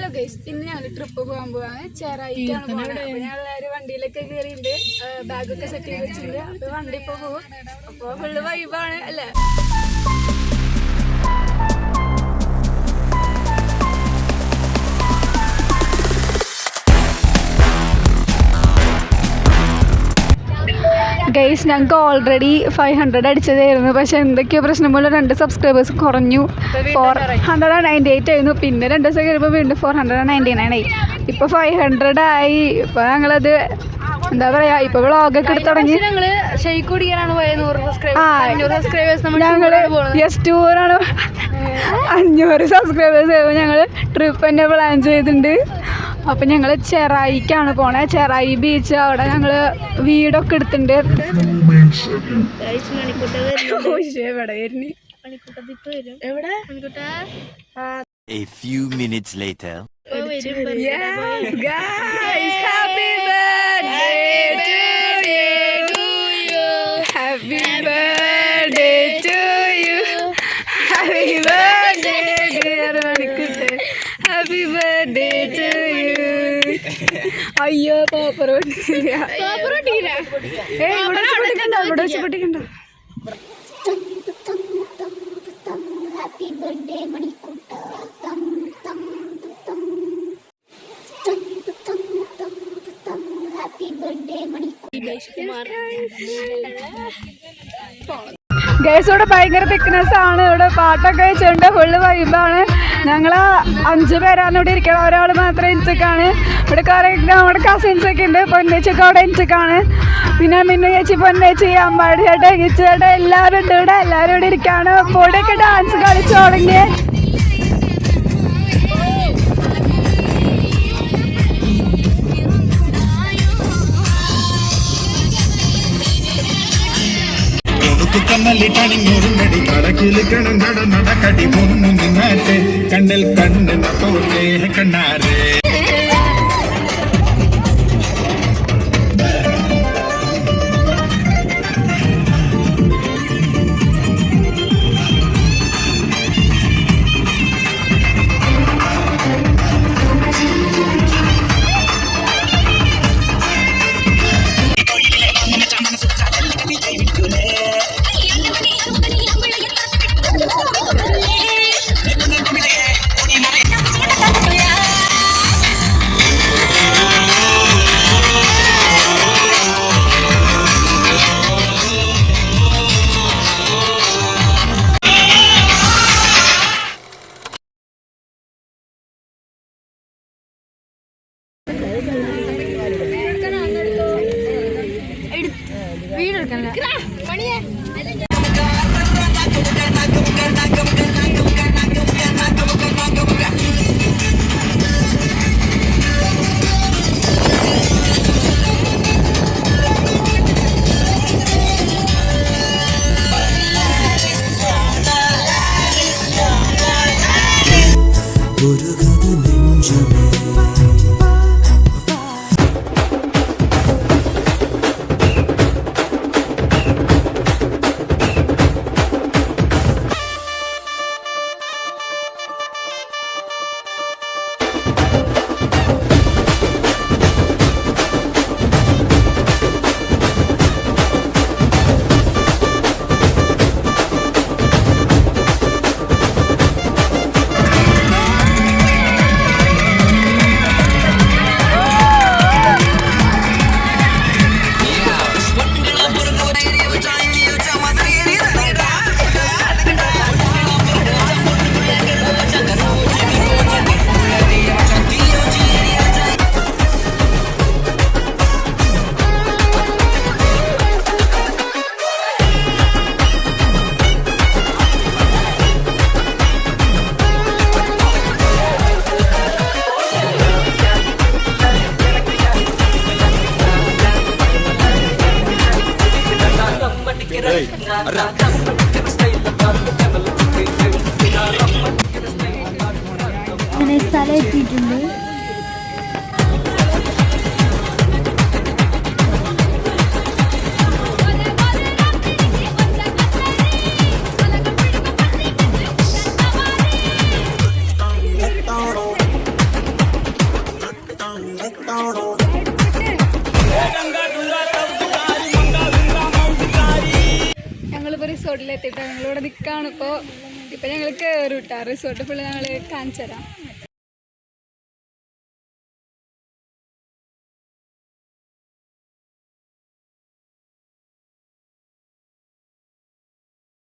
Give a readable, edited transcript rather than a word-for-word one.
Hello guys, ഇന്ന് ഞങ്ങൾ trip പോകാൻ പോവാണ്. ചേറായിട്ടാണ് പോകുന്നത്. അപ്പോൾ ഞങ്ങൾ വണ്ടിയിലൊക്കെ കയറിയിട്ടുണ്ട്, ബാഗൊക്കെ സെറ്റ് ചെയ്ത് വെച്ചിട്ടുണ്ട്. അപ്പോൾ വണ്ടി ഇപ്പോൾ പോകും. അപ്പോൾ ഫുള്ള് വൈബാണ് അല്ലേ. ഗൈസ്, ഞങ്ങൾക്ക് ഓൾറെഡി 500 അടിച്ചതായിരുന്നു. പക്ഷെ എന്തൊക്കെയോ പ്രശ്നം പോലെ 2 സബ്സ്ക്രൈബേഴ്സ് കുറഞ്ഞു. 498 ആയിരുന്നു. പിന്നെ 2 ദിവസം കഴിയുമ്പോൾ വീണ്ടും 499 ആയി. ഇപ്പോൾ 500 ആയി. ഇപ്പോൾ ഞങ്ങളത് എന്താ പറയാ, ഇപ്പൊ വ്ളോഗൊക്കെ എടുത്ത് തുടങ്ങി. ഞങ്ങള് ടൂറാണ്. 500 സബ്സ്ക്രൈബേഴ്സ് ആയപ്പോൾ ഞങ്ങൾ ട്രിപ്പ് തന്നെ പ്ലാൻ ചെയ്തിട്ടുണ്ട്. അപ്പം ഞങ്ങൾ ചെറായിക്കാണ് പോണേ. ചെറായി ബീച്ച്, അവിടെ ഞങ്ങൾ വീടൊക്കെ എടുത്തിട്ടുണ്ട്. A few minutes later. Yes, guys, happy birthday to you. Happy birthday to you. Happy birthday dear Manikute. Happy birthday to you. അയ്യോ പേപ്പർ പൊട്ടിക്കില്ല. ഇവിടെ വെച്ച് പൊട്ടിക്കണ്ട. ഹാപ്പി ബർത്ത്ഡേ മണിക്കുട്ട. ഹാപ്പി ബർത്ത്ഡേ മണിക്കുട്ട. ഗൈസ്, ഇവിടെ ഭയങ്കര തിക്നെസ് ആണ്. ഇവിടെ പാട്ടൊക്കെ വെച്ചിട്ടുണ്ട്. ഫുള്ള് വൈബാണ്. ഞങ്ങൾ 5 പേരാണ് ഇവിടെ ഇരിക്കണം. ഒരാൾ മാത്രം ഇൻറ്റക്കാണ്. ഇവിടെ കുറേ നമ്മുടെ കസിൻസൊക്കെ ഉണ്ട്. പൊന്നേച്ചൊക്കെ അവിടെ ഇൻറ്റക്കാണ്. പിന്നെ മിന്നു ചേച്ചി, പൊന്നേച്ചി, അമ്മാടി ചേട്ടൻ, ഗിച്ചേട്ടൻ എല്ലാവരും ഉണ്ട് ഇവിടെ. എല്ലാവരും ഇവിടെ ഇരിക്കുകയാണ്. പൊടിയൊക്കെ ഡാൻസ് കളിച്ചു തുടങ്ങി. കമ്മലിട്ടണിഞ്ഞൊരുങ്ങടി കടക്കിലിക്കണം നടക്കടി പൊന്നു നിന്നാട്ടെ കണ്ണിൽ കണ്ണ് നട്ടോട്ടേ കണ്ണാരേ. അങ്ങനെ സ്ഥലം എത്തിയിട്ടുണ്ട്. റിസോർട്ടിലെത്തിയിട്ട് ഞങ്ങളിവിടെ നിൽക്കുകയാണ് ഇപ്പോൾ ഞങ്ങൾ കയറും കേട്ടോ റിസോർട്ട് ഫുള്ള് ഞങ്ങൾ കാണിച്ചു തരാം